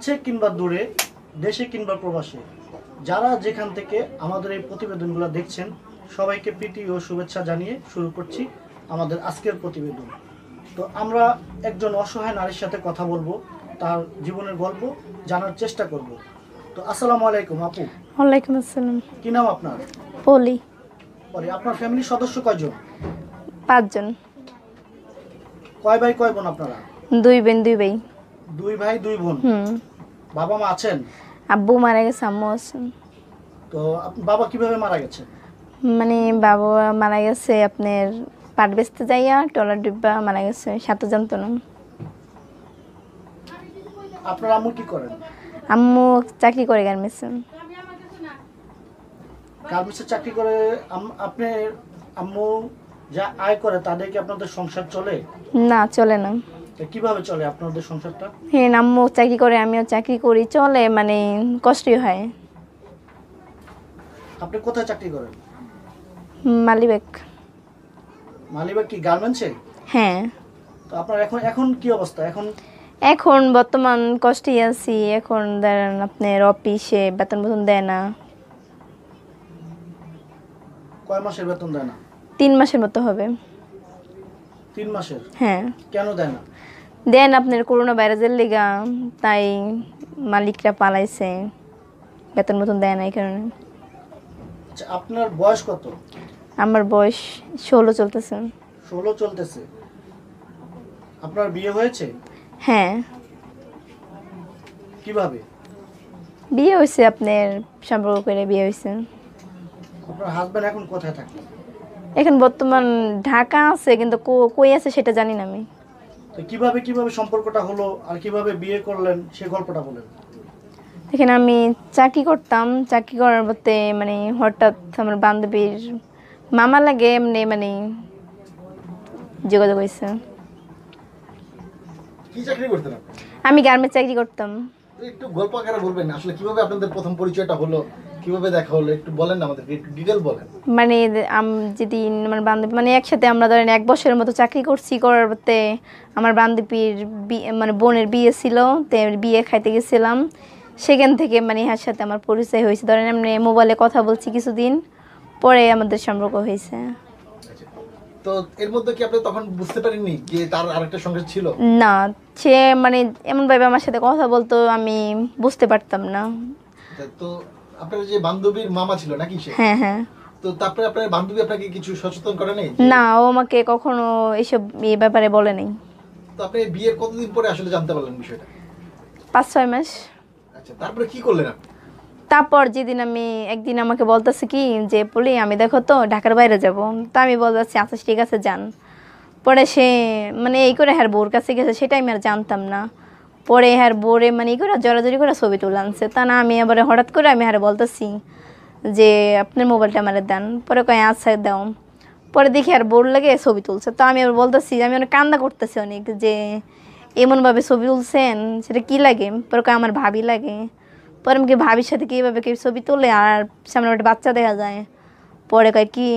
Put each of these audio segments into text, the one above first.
কাছে কিংবা দূরে, দেশে কিংবা প্রবাসে, যারা যেখান থেকে আমাদের এই প্রতিবেদনগুলো দেখছেন, সবাইকে প্রীতি ও শুভেচ্ছা জানিয়ে শুরু করছি আমাদের আজকের প্রতিবেদন। তো আমরা একজন অসহায় নারীর সাথে কথা বলবো, তার জীবনের গল্প জানার চেষ্টা করব। তো আসসালামু আলাইকুম আপু। ওয়ালাইকুম আসসালাম। কি নাম আপনার? পলি। পরে আপনার ফ্যামিলির সদস্য কয়জন? 5 জন। কয় ভাই কয় বোন আপনারা? 2 বোন 2 ভাই। 2 ভাই 2 বোন। বাবা মা আছেন? আব্বু মারা গেছে, আম্মু আছেন। তো বাবা কিভাবে মারা গেছে? মানে বাবা মারা গেছে আপনার পাট বেচতে যাইয়া টলার ডিব্বা মারা গেছে, সাথে জানতো না। আপনার আম্মু কি করেন? আম্মু চাকরি করে গার্মেন্টসে। গার্মেন্টসে চাকরি করে। আপনার আম্মু যা আয় করে তাদের কি আপনাদের সংসার চলে? না, চলে না। তো কিভাবে চলে আপনাদের সংসারটা? হ্যাঁ, আম্মু চাকরি করে, আমিও চাকরি করি, চলে মানে কষ্টই হয়। আপনি কোথায় চাকরি করেন? মালিবাগ। মালিবাগ কি গার্মেন্টসে? হ্যাঁ। তো আপনার এখন কি অবস্থা? এখন বর্তমান কষ্টই আছি। এখন ধরেন আপনার অফিসে বেতন দেয় না। কয় মাসের বেতন দেয় না? 3 মাসের মতো হবে। 3 মাসের? হ্যাঁ। কেন দেয় না? দেন আপনার করোনা ভাইরাসের লিগা, তাই মালিকরা পালাইছে, বেতন দেয় না এই কারণে। আচ্ছা, আপনার বয়স কত? আমার বয়স 16 চলতেছে। 16 চলতেছে। আপনার বিয়ে হয়েছে? হ্যাঁ। কিভাবে বিয়ে হয়েছে আপনার সম্পর্ক করে বিয়ে হয়েছে। আপনার হাজবেন্ড এখন কোথায় থাকে? এখন বর্তমান ঢাকা আছে, কিন্তু কই আছে সেটা জানি না আমি। তো কিভাবে সম্পর্কটা হলো আর কিভাবে বিয়ে করলেন সেই গল্পটা বলেন। এখানে আমি চাকরি করতাম, চাকরি করার মধ্যে মানে হঠাৎ আমার বান্ধবীর মামা লাগে এমনি মানে যোগাযোগ হয়েছে। কি চাকরি করতেন আপনি? আমি গার্মেন্টস চাকরি করতাম। একটু গল্প আকারে বলবেন, আসলে কিভাবে আপনাদের প্রথম পরিচয়টা হলো, কিভাবে দেখা হলো, একটু বলেন না আমাদের, একটু ডিটেইল বলেন। মানে যেদিন আমার বান্ধবী মানে একসাথে আমরা ধরেন 1 বছরের মতো চাকরি করছি, করার পরে আমার বান্ধবীর মানে বোনের বিয়ে ছিল, তো বিয়ে খাইতে গেছিলাম। সেখান থেকে মানে এর সাথে আমার পরিচয় হয়েছে। ধরেন এমনি মোবাইলে কথা বলছি কিছুদিন, পরে আমাদের সম্পর্ক হয়েছে। তো এর মধ্যে কি আপনি তখন বুঝতে পারেননি যে তার আরেকটা সংসার ছিল? না, সে মানে এমনভাবে আমার সাথে কথা বলতো আমি বুঝতে পারতাম না। তো আপনার যে বান্ধবীর মামা ছিল নাকি সে? হ্যাঁ হ্যাঁ। তো তারপরে আপনার বান্ধবী আপনাকে কিছু সচেতন করে নাই? না, ও আমাকে কখনো এইসব এই ব্যাপারে বলে নাই। তো আপনি বিয়ের কতদিন পরে আসলে জানতে পারলেন বিষয়টা? 5-6 মাস। আচ্ছা, তারপরে কি করলেন আপনি? তারপর যেদিন আমি একদিন আমাকে বলতেছে কি যে পলি আমি দেখো তো ঢাকার বাইরে যাব, তা আমি বলতেছি আচ্ছা ঠিক আছে যান। পরে সে মানে এই করে হ্যার বোর কাছে গেছে, সেটাই আমি আর জানতাম না। পরে হ্যার বোরে মানে এই করে জোরাজোরি করে ছবি তুলে আনছে, তা না আমি এবারে হঠাৎ করে আমি হ্যার বলতেছি যে আপনার মোবাইলটা আমার দেন। পরে কয় আচ্ছা দাও। পরে দেখি আর বোর লাগে ছবি তুলছে, তো আমি আবার বলতেছি, আমি অনেক কান্না করতেছি অনেক, যে এমনভাবে ছবি তুলছেন সেটা কি লাগে? পরে কয় আমার ভাবি লাগে। পরে আমাকে ভাবির সাথে কীভাবে কেউ ছবি তোলে আর সামনে একটা বাচ্চা দেখা যায়? পরে কয় কি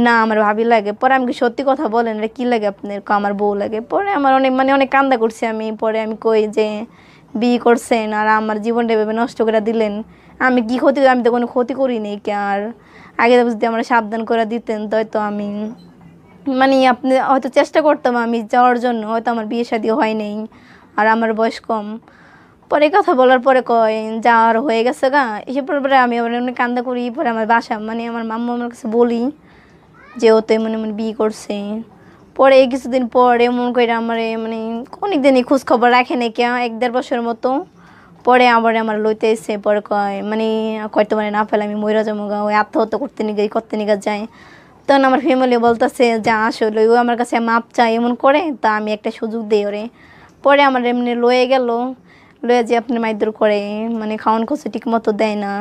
না আমার ভাবি লাগে। পরে আমাকে সত্যি কথা বলেন এটা কী লাগে আপনার? আমার বউ লাগে। পরে আমার অনেক কান্দা করছি আমি। পরে আমি কই যে বিয়ে করছেন আর আমার জীবনটা এভাবে নষ্ট করে দিলেন, আমি কি ক্ষতি, আমি তো কোনো ক্ষতি করিনি। কি আর আগে যদি আমার সাবধান করে দিতেন তো আমি মানে আপনি হয়তো চেষ্টা করতাম আমি যাওয়ার জন্য, হয়তো আমার বিয়ে শাদী হয় নাই আর আমার বয়স কম। পরে কথা বলার পরে কয় যাওয়ার হয়ে গেছে গা, এসব পরে আমি আবার অনেক কান্দা করি। পরে আমার বাসা মানে আমার মাম্মা আমার কাছে বলি যে ও তো এমন বিয়ে করছে। পরে কিছুদিন পর এমন করে আমার মানে অনেক দিনই খোঁজখবর রাখে না কে, 1-1.5 বছরের মতো। পরে আবার আমার লইতে এসে পরে কয় মানে কয়তো মানে না ফেলে আমি ময়রা যাবো গা, ওই আত্মহত্যা করতে নিগে যায়। তখন আমার ফ্যামিলি বলতেছে যে আসলে ও আমার কাছে মাপ চায় এমন করে, তা আমি একটা সুযোগ দিই ওরে। পরে আমার এমনি লয়ে গেল, লয়ে যে আপনি মাইদুর করে মানে খাওয়ান খোঁজে ঠিক মতো দেয় না,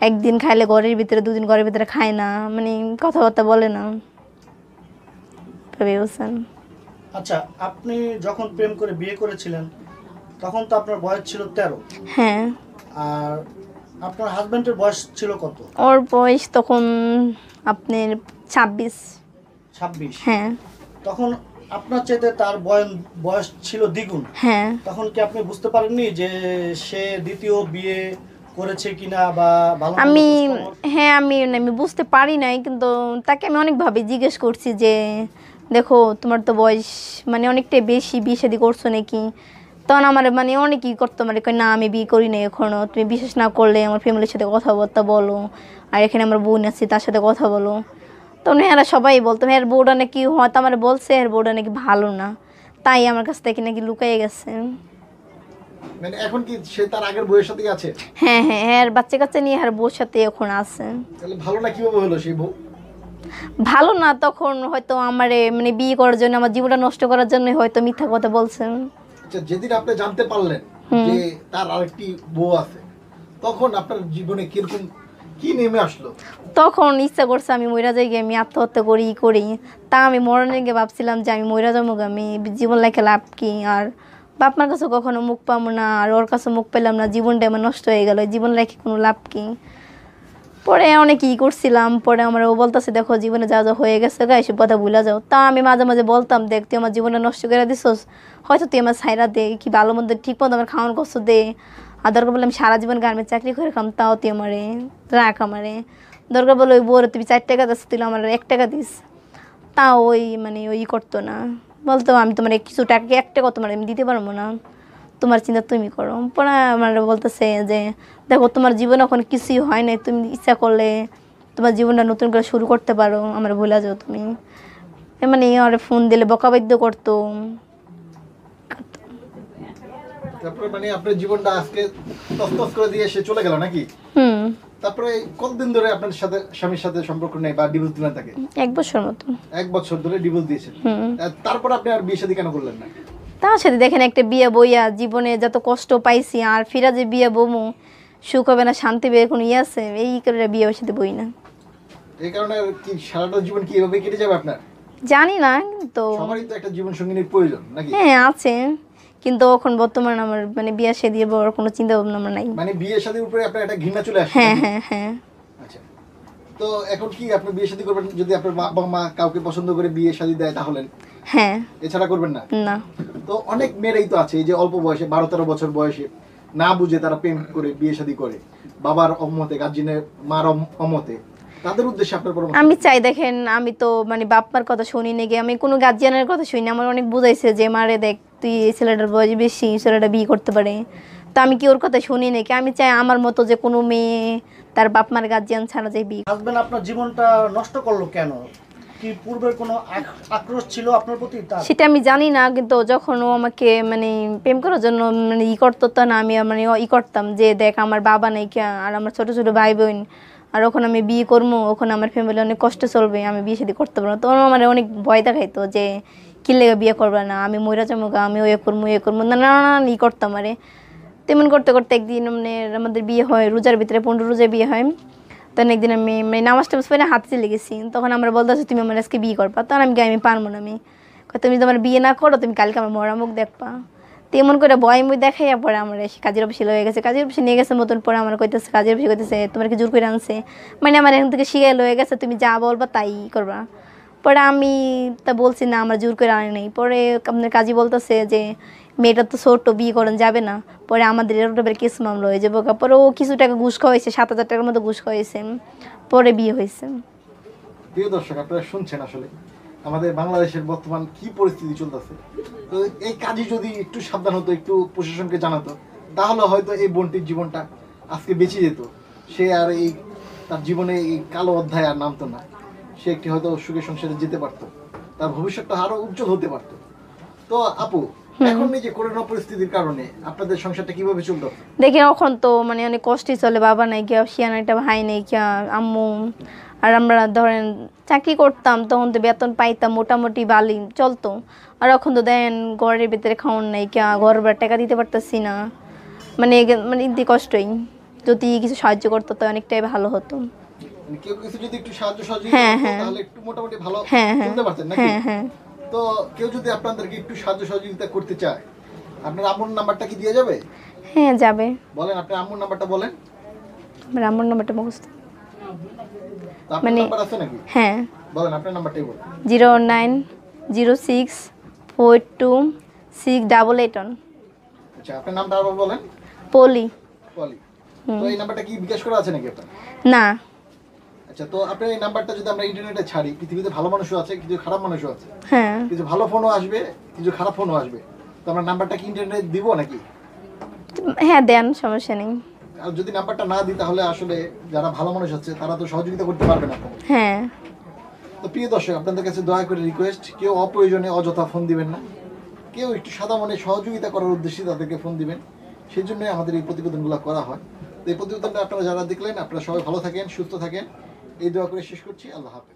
একদিন খাইলে ঘরের ভিতরে 2 দিন ঘরের ভিতরে খায় না, মানে কথাবার্তা বলে না। বুঝছেন? আচ্ছা, আপনি যখন প্রেম করে বিয়ে করেছিলেন তখন তো আপনার বয়স ছিল 13। হ্যাঁ। আর আপনার হাজবেন্ডের বয়স ছিল কত? ওর বয়স তখন আপনার 26। 26? হ্যাঁ। তখন আপনার চাইতে তার বয়স ছিল দ্বিগুণ, হ্যাঁ তখন কি আপনি বুঝতে পারেননি যে সে দ্বিতীয় বিয়ে করেছে কিনা বা ভালো মন্দ আমি খোঁজখবর? হ্যাঁ আমি বুঝতে পারি নাই, কিন্তু তাকে আমি অনেকভাবে জিজ্ঞেস করছি যে দেখো তোমার তো বয়স মানে অনেকটাই বেশি, বিয়ে শাদী করছো নাকি? তখন আমার মানে অনেকই করতো, মানে কই না আমি বিয়ে করি নাই এখনো, তুমি বিশ্বাস না করলে আমার ফ্যামিলির সাথে কথাবার্তা বলো, আর এখানে আমার বোন আছে তার সাথে কথা বলো। তখন এরা সবাই বলতো এর বউটা নাকি হয়তো আমার বলছে এর বউটা নাকি ভালো না, তাই আমার কাছ থেকে নাকি লুকাইয়ে গেছে। মানে এখন কি সে তার আগের বউয়ের সাথে আছে? হ্যাঁ হ্যাঁ হ্যাঁ, আর বাচ্চা কাচ্চা নিয়ে আর বউর সাথে এখন আছে। তাহলে ভালো না কিভাবে হলো সেই বউ? ভালো না, তখন হয়তো আমারে মানে বিয়ে করার জন্য, আমার জীবনটা নষ্ট করার জন্য হয়তো মিথ্যা কথা বলছেন। আচ্ছা, যেদিন আপনি জানতে পারলেন যে তার আরেকটি বউ আছে, তখন আপনার জীবনে কিরকম কি নেমে আসলো? তখন ইচ্ছা করছে আমি মইরা যাই গিয়ে, আমি আত্মহত্যা করি করি। তা আমি মরণের গিয়ে ভাবছিলাম যে আমি মইরা যাবো, আমি জীবন লাইকে লাভ কি, আর বাপ মার কাছে কখনো মুখ পাবো না, আর ওর কাছে মুখ পেলাম না, জীবনটা আমার নষ্ট হয়ে গেল, জীবন লাইকে কোনো লাভ কি। পরে অনেক ই করছিলাম, পরে আমার ও বলতেছে দেখো জীবনে যা যা হয়ে গেছে গা এসব কথা ভুলে যাও। তা আমি মাঝে মাঝে বলতাম দেখ তুই আমার জীবনটা নষ্ট করে দিছোস, হয়তো তুই আমার ছাইরা দে, কি ভালো মন্দ ঠিক মতো আমার খাওয়ান কষ্ট দে, আর দরকার বললাম সারা জীবন গার্মেন্টস চাকরি করে খাম, তাও তুই আমারে রাখ, আমারে দরকার বলে ওই বউরে তুমি 4 টাকা দিস, তুই আমার 1 টাকা দিস, তাও ওই মানে ওই করতো না, বলতো আমি তোমার কিছু টাকা 1 টাকা তোমার আমি দিতে পারবো না, তোমার চিন্তা তুমি করো। পরে আমার বলতেছে যে দেখো তোমার জীবন এখন কিছুই হয় নাই, তুমি ইচ্ছা করলে তোমার জীবনটা নতুন করে শুরু করতে পারো, আমার ভুলে যাও তুমি। মানে আর ফোন দিলে বকাবাদ্য করতো। তারপরে মানে আপনার জীবনটা আজকে তছনছ করে দিয়ে সে চলে গেল নাকি? হুম, তারপরে কতদিন ধরে আপনার সাথে স্বামীর সাথে সম্পর্ক নেই বা ডিভোর্স দিলেন তাকে? 1 বছর মতো। 1 বছর ধরে ডিভোর্স দিয়েছেন। হুম, তারপর আপনি আর বিয়ে শাদী কেন করলেন না? তার সাথে দেখেন একটা বিয়ে বইয়া জীবনে যত কষ্ট পাইছি, আর ফিরা যে বিয়ে বমু সুখ হবে না, শান্তি হবে কোনো ইয়ে আছে, এই করে বিয়ে সাথে বই না। এই কারণে আর কি সারাটা জীবন কি এভাবে কেটে যাবে আপনার? জানি না, কিন্তু সবারই তো একটা জীবন সঙ্গিনীর প্রয়োজন নাকি? হ্যাঁ আছে, কিন্তু এখন বর্তমানে আমার মানে বিয়ে শাদী বড় কোনো চিন্তা ভাবনা আমার নাই। মানে বিয়ে শাদীর উপরে আপনার একটা ঘৃণা চলে আসে হ্যাঁ নাকি? হ্যাঁ হ্যাঁ। আচ্ছা, তো এখন কি আপনি বিয়ে শাদী করবেন যদি আপনার বাবা মা কাউকে পছন্দ করে বিয়ে শাদী দেয় তাহলে? হ্যাঁ। এছাড়া করবেন না? না। তো অনেক মেয়েরাই তো আছে এই যে অল্প বয়সে 12-13 বছর বয়সে না বুঝে তারা প্রেম করে বিয়ে শাদী করে, বাবার অমতে, গার্জিয়ানের মার অমতে। তাদের উদ্দেশ্যে আপনার পরামর্শ? আমি চাই দেখেন, আমি তো মানে বাপ মার কথা শুনি নাকি, আমি কোনো গার্জিয়ানের কথা শুনি না, আমার অনেক বুঝাইছে যে মারে দেখ তুই এই ছেলেটার বয়স বেশি, ছেলেটা বিয়ে করতে পারে, তো আমি কি ওর কথা শুনি নাকি? আমি চাই আমার মতো যে কোনো মেয়ে তার বাপ মার গার্জিয়ান ছাড়া যে বিয়ে। হাজবেন্ড আপনার জীবনটা নষ্ট করলো কেন? কি পূর্বের কোনো আক্রোশ ছিল আপনার প্রতি তার? সেটা আমি জানি না, কিন্তু যখন ও আমাকে মানে প্রেম করার জন্য মানে ই করতো, তো না আমি মানে ই করতাম যে দেখ আমার বাবা নেই কে, আর আমার ছোট ছোট ভাই বোন, আর ওখানে আমি বিয়ে করবো, ওখানে আমার ফ্যামিলি অনেক কষ্ট চলবে, আমি বিয়ে শাদী করতে পারবো না। তখন আমার অনেক ভয় দেখাইতো যে কি লেগে বিয়ে করবে না, আমি মইরা যাবো গা, আমি ওয়ে করবো না না না ই করতাম। আরে তেমন করতে করতে একদিন মানে আমাদের বিয়ে হয় রোজার ভিতরে, 15 রোজায় বিয়ে হয়। তখন একদিন আমি মানে নামাজ টামাজ পড়ে হাতে চলে গেছি, তখন আমরা বলতেছি তুমি আমার আজকে বিয়ে করবা, তখন আমি পারবো না, আমি তুমি তোমার বিয়ে না করো তুমি কালকে আমার মরা মুখ দেখবা। তেমন করে ভয় মুখ দেখাইয়া পরে আমার এসে কাজের অফিসে লয়ে গেছে, কাজের অফিসে নিয়ে গেছে মতন, পরে আমার কইতেছে কাজের অফিসে কইতেছে তোমার কি জোর করে আনছে, মানে আমার এখান থেকে শিখাই লয়ে গেছে তুমি যা বলবা তাই করবা। পরে আমি তা বলছি না আমার জোর করে আনে নাই। পরে আপনার কাজী বলতেছে যে মেয়েটা তো ছোট্ট, বিয়ে করেন যাবে না, পরে আমাদের এরকমের কেস মামলা হয়ে যাবো। পরে ও কিছু টাকা ঘুষ খাওয়াইছে, 7,000 টাকার মতো ঘুষ খাওয়াইছে, পরে বিয়ে হয়েছে। প্রিয় দর্শক, আপনারা শুনছেন আসলে আমাদের বাংলাদেশের বর্তমান কি পরিস্থিতি চলতেছে। তো এই কাজে যদি একটু সাবধান হতো, একটু প্রশাসনকে জানাতো, তাহলে হয়তো এই বোনটির জীবনটা আজকে বেঁচে যেত। সে আর এই তার জীবনে এই কালো অধ্যায় আর নামতো না। সে একটি হয়তো সুখের সংসারে যেতে পারতো, তার ভবিষ্যৎটা আরো উজ্জ্বল হতে পারতো। তো আপু, এখন এই যে করোনা পরিস্থিতির কারণে আপনাদের সংসারটা কিভাবে চলতো? দেখি এখন তো মানে অনেক কষ্টই চলে, বাবা নাই গিয়া, শিয়ানা একটা ভাই নেই গিয়া, আম্মু, আর আমরা ধরেন চাকরি করতাম তখন তো বেতন পাইতাম মোটামুটি ভালোই চলতো, আর এখন তো দেন ঘরের ভিতরে খাওয়ান নাই গিয়া, ঘর ভাড়া টাকা দিতে পারতেছি না, মানে মানে ইতি কষ্টই, যদি কিছু সাহায্য করতো তো অনেকটাই ভালো হতো। মানে কেউ কিছু যদি একটু সাহায্য সহযোগিতা হ্যাঁ, করতো, হ্যাঁ। তাহলে একটু মোটামুটি ভালো হ্যাঁ হ্যাঁ চলতে পারতেন নাকি? হ্যাঁ হ্যাঁ। তো কেউ যদি আপনাদেরকে একটু সাহায্য সহযোগিতা করতে চায়, আপনার আম্মুর নাম্বারটা কি দিয়ে যাবে? হ্যাঁ যাবে। বলেন, আপনার আম্মুর নাম্বারটা বলেন। আমার আম্মুর নাম্বারটা মুখস্থ। তো আপনার নাম্বার আছে নাকি? হ্যাঁ, বলেন, আপনার নাম্বারটাই বলেন। 0906 426881। আচ্ছা, আপনার নামটা আবার বলেন। পলি। পলি। তো এই নাম্বারটা কি বিকাশ করা আছে নাকি আপনার? না। আচ্ছা, তো আপনার এই নাম্বারটা যদি আমরা ইন্টারনেটে ছাড়ি, পৃথিবীতে ভালো মানুষও আছে, কিছু খারাপ মানুষও আছে, হ্যাঁ। কিছু ভালো ফোনও আসবে, কিছু খারাপ ফোনও আসবে। তো আমরা নাম্বারটা কি ইন্টারনেটে দিব নাকি? হ্যাঁ দেন, সমস্যা নেই। আর যদি নাম্বারটা না দিই তাহলে আসলে যারা ভালো মানুষ আছে তারা তো সহযোগিতা করতে পারবে না আপনাদের। হ্যাঁ। তো প্রিয় দর্শক, আপনাদের কাছে দয়া করে রিকোয়েস্ট, কেউ অপ্রয়োজনে অযথা ফোন দিবেন না, কেউ একটু সাদা মনে সহযোগিতা করার উদ্দেশ্যে তাদেরকে ফোন দিবেন। সেই জন্যই আমাদের এই প্রতিবেদনগুলো করা হয়। তো এই প্রতিবেদনটা আপনারা যারা দেখলেন, আপনারা সবাই ভালো থাকেন, সুস্থ থাকেন, এই দোয়া করে শেষ করছি। আল্লাহ হাফেজ।